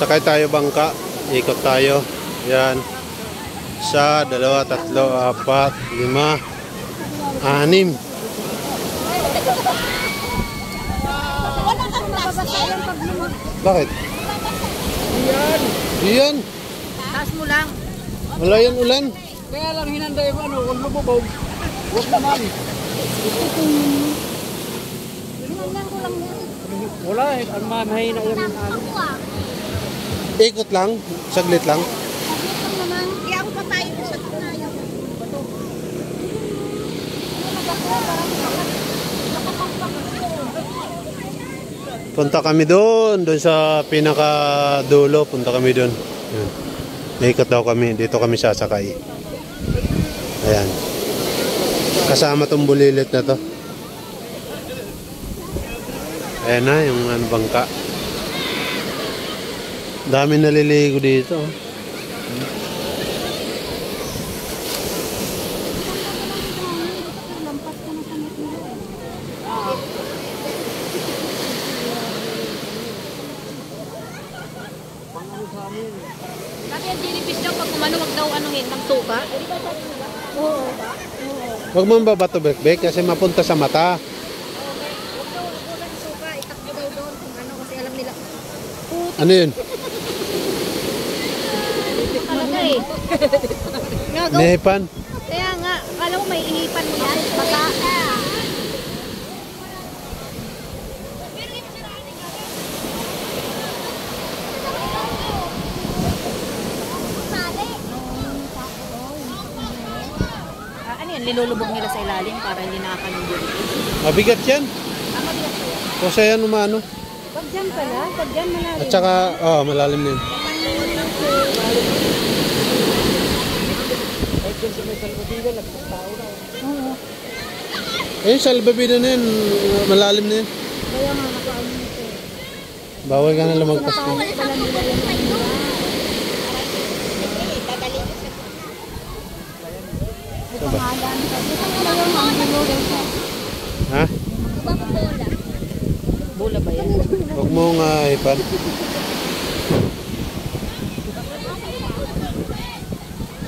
Sakay tayo bangka. Ikot tayo. Yan. 1, 2, 3, 4, 5, 6. Bakit? Diyan. Taas mo lang. Wala yan ulan. Kaya lang hinanda yung ano, kung lumubog. Huwag naman. Wala eh, ang mahina yung ano. Ikot lang. Saglit lang. Kaya ako papayin sa tunayan. Punta kami doon sa pinakadulo, punta kami doon. Ikot daw kami, dito kami sasakay. Ayan. Kasama tong bulilit na to. Ayan na, yung bangka. Dami naliligo dito. Sabi ang dinipis daw pag kumano wag daw anuhin ng tuka. Oo. Huwag mo babato bek kasi mapunta sa mata. Itakbo daw doon kung ano kasi alam nila. Ano yun? Talaga eh. Nepan? Kaya nga, akala ko may inipan mo yan. Baka. Ano yan? Nilulubog nila sa ilalim para hindi nakakanumbun. Mabigat yan. Mabigat ba yan? Kasi yan umano. Pag dyan pala, pag dyan malalim. At saka, malalim din. Eh, salbabida na yun. Malalim na yun. Kaya nga, nakaano nito. Bawal ka na lumagpas ko. Ha? Bola ba yan? Huwag mo nga ipan.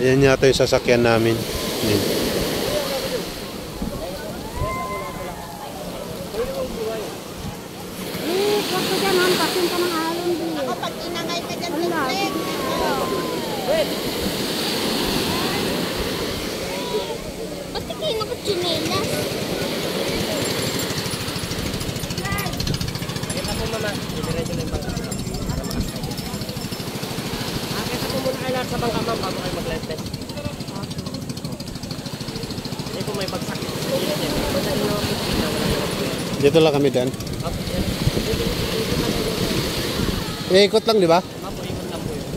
Ayan yata yung sasakyan namin. Ayan. Ako dyan, hampasin ka ng alon din. Ako pag inangay ka dyan, tingin. Ba't di kayo nakachinelas? Kita po mama, diretso na yung bangka. Kita po muna kayo lahat sa bangka ma'am bago kayo mag-live test. Hindi po may bagsak. Dito lang kami dan. Ikot lang, di ba? Ma'am, ikot lang po yun.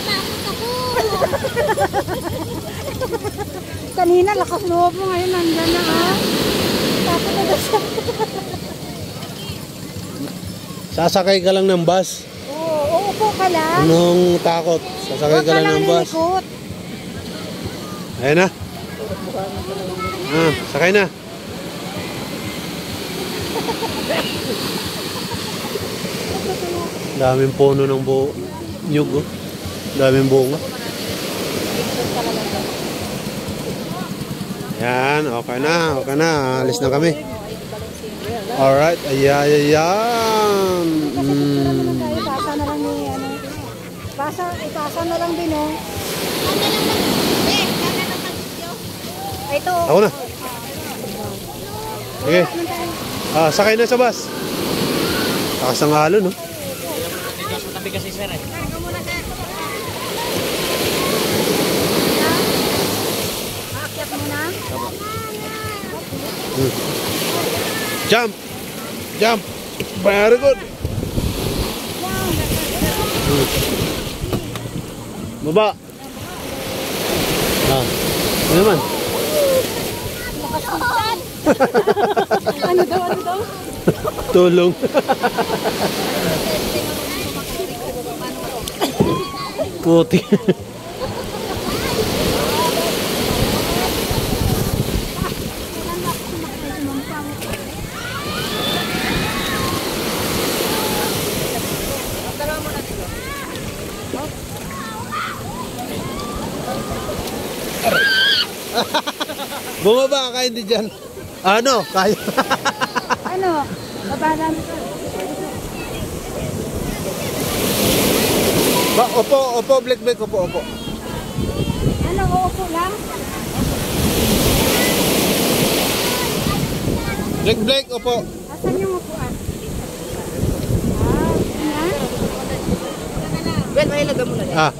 Takot ako! Kanina, lakas loob mo ngayon, nandyan na Takot na siya. Sasakay ka lang ng bus. Oo, upo ka lang. Anong takot? Sasakay ka lang ng bus. Lilikot. Ayan na. Sakay na. Daming puno ng nyug, oh. Daming bunga. Yan, okay na, okay na. Alis na kami. Alright, ayan. Ipasa na lang ni ano. Ipasa na lang din, oh. Ito. Ako na. Sige. Sakay na sa bus. Takas ng alon, no? Tabi kasi sir eh. Aakyat mo na. Jump! Jump! Very good! Baba! Ano naman? Ano daw? Tulong. Puti. Bumaba ka hindi dyan. Ano? Kaya. Ano? Babalan ko. Opo, Black, opo. Ano, uupo lang? Black, opo. Asan yung upuan? Ben, may ilagay mo na yan.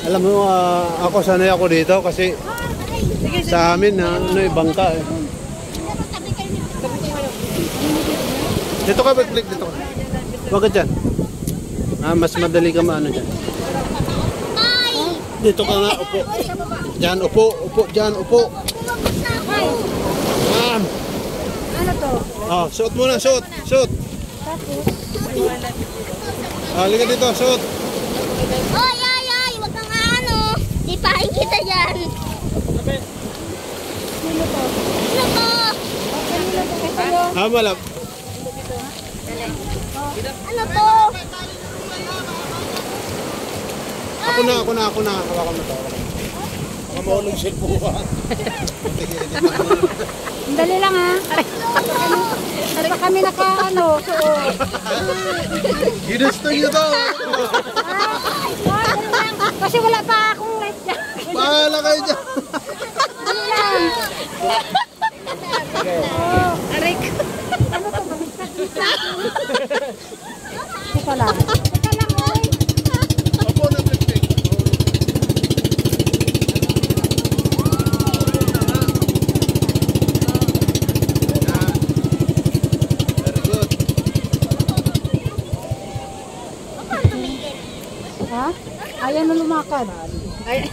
Alam mo, ako sanay ako dito kasi sa amin ano bangka eh. Dito ka, Black, dito ka. Huwag ka dyan. Mas madali ka maano dyan. Dito ka nga, upo. Dyan, upo, dyan, upo. Ano to? Suot muna, suot. Halika dito, suot. Oy, wag kang ano. Ipahin kita dyan. Sino to? Ano to? Kanino to kay sa'yo? Malap. Ano to? Ako na. Hawakan mo to. Baka mahulog cellphone ka. Dali lang ha. Ano pa kami naka-ano? Ginusto nyo to. Dali lang. Kasi wala pa akong light dyan. Bahala kayo dyan. Dali lang. Aray ko. Ano to? Teka lang. Oy. Opo na, Black. Very good. Ha? Ayan na lumakad. Ay.